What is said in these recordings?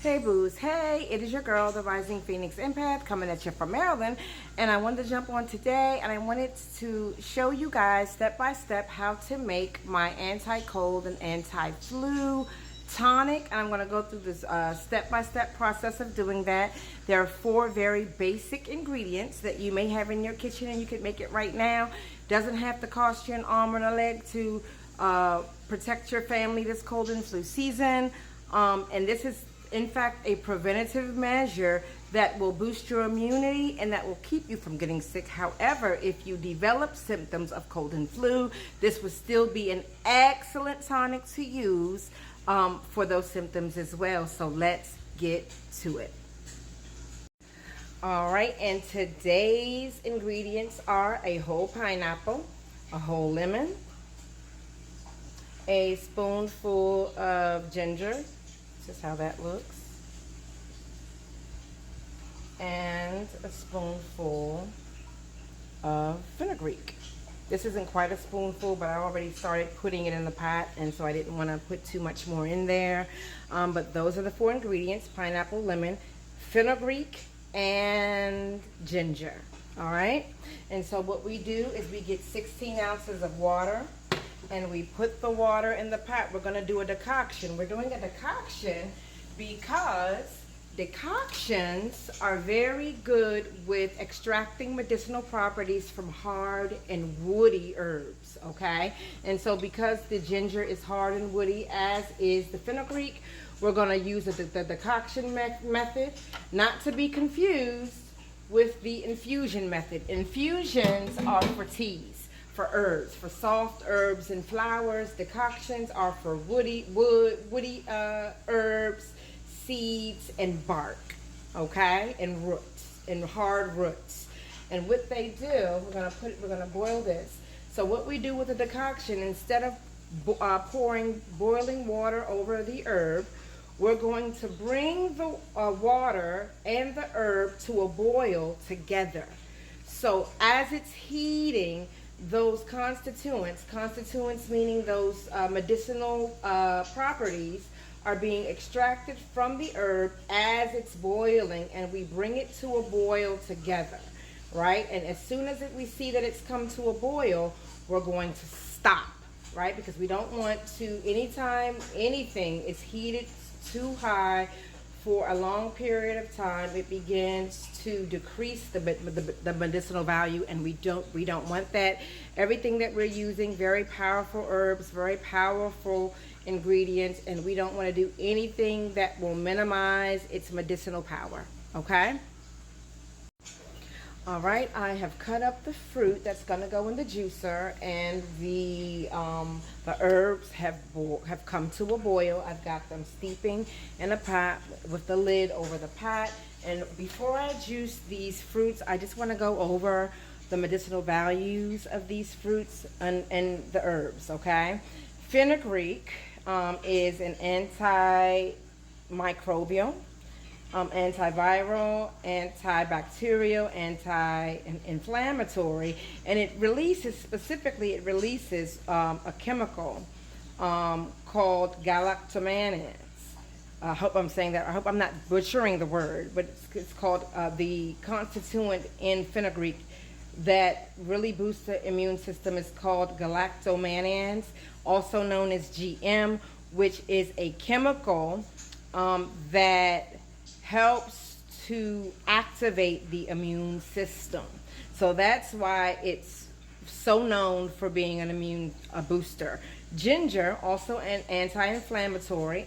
Hey boos, hey, it is your girl, the Rising Phoenix Empath, coming at you from Maryland, and I wanted to jump on today, and I wanted to show you guys step by step how to make my anti-cold and anti-flu tonic, and I'm going to go through this step-by-step process of doing that. There are 4 very basic ingredients that you may have in your kitchen, and you can make it right now. Doesn't have to cost you an arm and a leg to protect your family this cold and flu season, and this is in fact a preventative measure that will boost your immunity and that will keep you from getting sick. However, if you develop symptoms of cold and flu, this would still be an excellent tonic to use for those symptoms as well. So let's get to it. All right, and today's ingredients are a whole pineapple, a whole lemon, a spoonful of ginger. This is how that looks. And a spoonful of fenugreek. This isn't quite a spoonful, but I already started putting it in the pot, and so I didn't want to put too much more in there. But those are the 4 ingredients: pineapple, lemon, fenugreek, and ginger. All right? And so what we do is we get 16 ounces of water, and we put the water in the pot. We're going to do a decoction. We're doing a decoction because decoctions are very good with extracting medicinal properties from hard and woody herbs, okay? And so because the ginger is hard and woody, as is the fenugreek, we're going to use the decoction method, not to be confused with the infusion method. Infusions are for teas, for herbs, for soft herbs and flowers. Decoctions are for woody herbs, seeds, and bark, okay, and roots, and hard roots. And what they do, we're gonna boil this. So what we do with the decoction, instead of pouring boiling water over the herb, we're going to bring the water and the herb to a boil together. So as it's heating, those constituents meaning those medicinal properties, are being extracted from the herb as it's boiling, and we bring it to a boil together, right? And as soon as we see that it's come to a boil, we're going to stop, right? Because we don't want to, anytime anything is heated too high for a long period of time, it begins to decrease the medicinal value, and we don't want that. Everything that we're using, very powerful herbs, very powerful ingredients, and we don't want to do anything that will minimize its medicinal power, okay? All right, I have cut up the fruit that's going to go in the juicer, and the herbs have come to a boil. I've got them steeping in a pot with the lid over the pot. And before I juice these fruits, I just want to go over the medicinal values of these fruits and the herbs, okay? Fenugreek is an antimicrobial, antiviral, antibacterial, anti-inflammatory, and it releases a chemical called galactomannan. I hope I'm saying that. I hope I'm not butchering the word, but it's called the constituent in fenugreek that really boosts the immune system is called galactomannans, also known as GM, which is a chemical that helps to activate the immune system. So that's why it's so known for being an immune booster. Ginger, also an anti-inflammatory,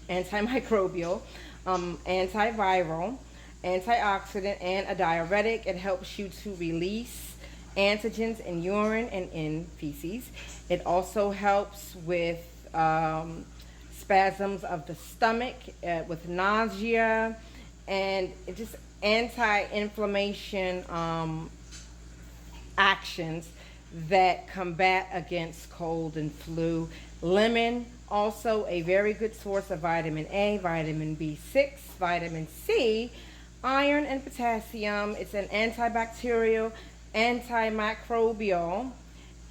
antimicrobial, antiviral, antioxidant, and a diuretic. It helps you to release antigens in urine and in feces. It also helps with spasms of the stomach, with nausea, and it just anti-inflammation actions that combat against cold and flu. Lemon, also a very good source of vitamin A, vitamin B6, vitamin C, iron, and potassium. It's an antibacterial, antimicrobial,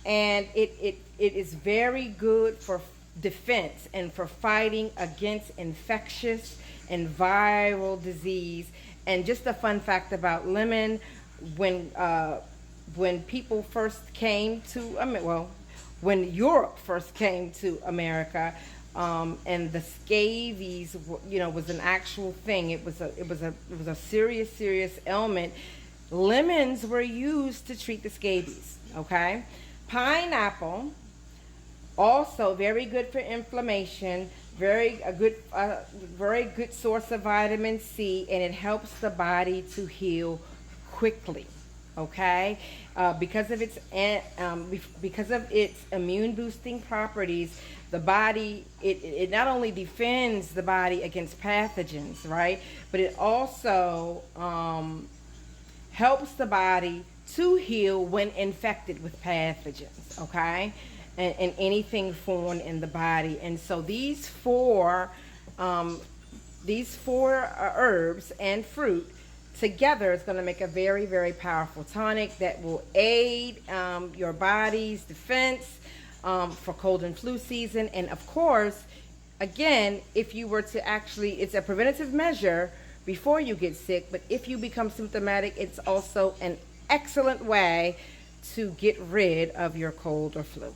and it is very good for defense and for fighting against infectious and viral disease. And just a fun fact about lemon, when people first came to, when Europe first came to America, and the scabies, was an actual thing. It was a serious ailment. Lemons were used to treat the scabies. Okay, pineapple, also very good for inflammation. Very good source of vitamin C, and it helps the body to heal quickly. Okay, because of its immune boosting properties, the body, it not only defends the body against pathogens, right, but it also helps the body to heal when infected with pathogens. Okay, and anything foreign in the body. And so these four herbs and fruit together is going to make a very powerful tonic that will aid your body's defense for cold and flu season. And of course, again, if you were to actually, it's a preventative measure before you get sick, but if you become symptomatic, it's also an excellent way to get rid of your cold or flu.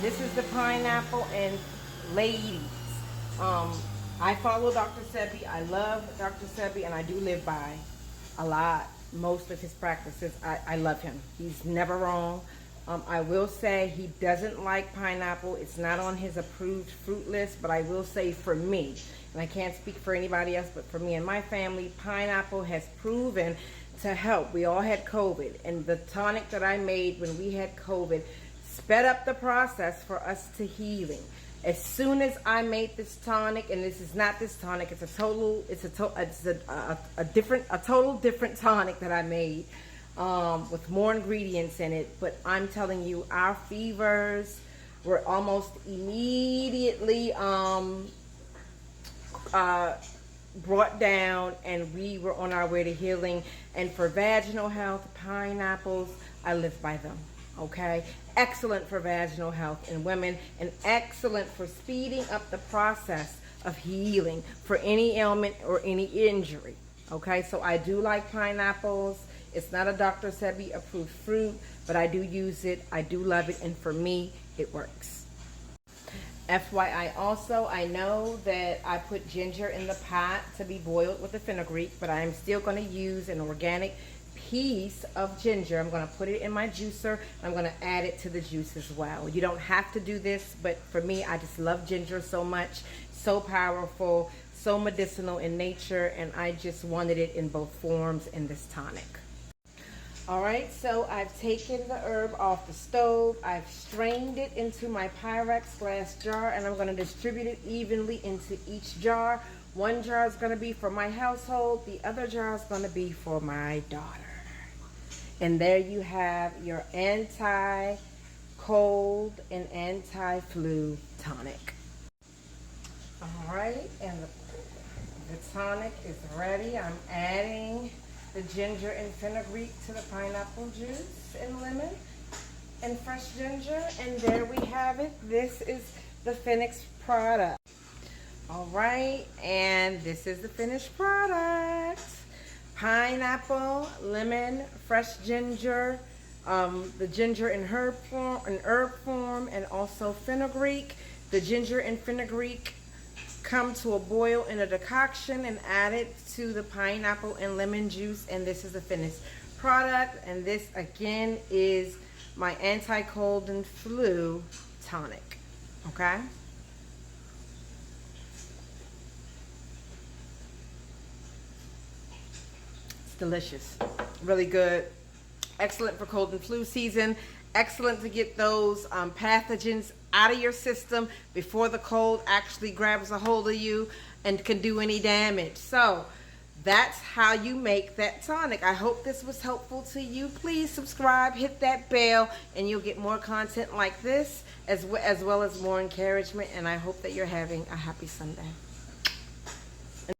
This is the pineapple, and ladies, I follow Dr. Sebi. I love Dr. Sebi, and I do live by most of his practices. I love him. He's never wrong. I will say he doesn't like pineapple. It's not on his approved fruit list, but I will say for me, and I can't speak for anybody else, but for me and my family, pineapple has proven to help. We all had COVID, and the tonic that I made when we had COVID sped up the process for us to healing. As soon as I made this tonic, and this is not this tonic, it's a total different tonic that I made with more ingredients in it. But I'm telling you, our fevers were almost immediately brought down, and we were on our way to healing. And for vaginal health, pineapples, I live by them. Okay, excellent for vaginal health in women, and excellent for speeding up the process of healing for any ailment or any injury. Okay, so I do like pineapples. It's not a Dr. Sebi approved fruit, but I do use it. I do love it, and for me, it works. FYI also, I know that I put ginger in the pot to be boiled with the fenugreek, but I am still going to use an organic piece of ginger. I'm going to put it in my juicer. I'm going to add it to the juice as well. You don't have to do this, but for me, I just love ginger so much. So powerful, so medicinal in nature, and I just wanted it in both forms in this tonic. Alright, so I've taken the herb off the stove. I've strained it into my Pyrex glass jar, and I'm going to distribute it evenly into each jar. One jar is going to be for my household. The other jar is going to be for my daughter. And there you have your anti-cold and anti-flu tonic. Alright, and the tonic is ready. I'm adding the ginger and fenugreek to the pineapple juice and lemon and fresh ginger. And there we have it. This is the finished product. Alright, and this is the finished product. Pineapple, lemon, fresh ginger, the ginger in herb form, and also fenugreek. The ginger and fenugreek come to a boil in a decoction and add it to the pineapple and lemon juice, and this is the finished product. And this again is my anti-cold and flu tonic. Okay? Delicious, really good, excellent for cold and flu season, excellent to get those pathogens out of your system before the cold actually grabs a hold of you and can do any damage. So that's how you make that tonic. I hope this was helpful to you. Please subscribe, hit that bell, and you'll get more content like this as well as more encouragement. And I hope that you're having a happy Sunday.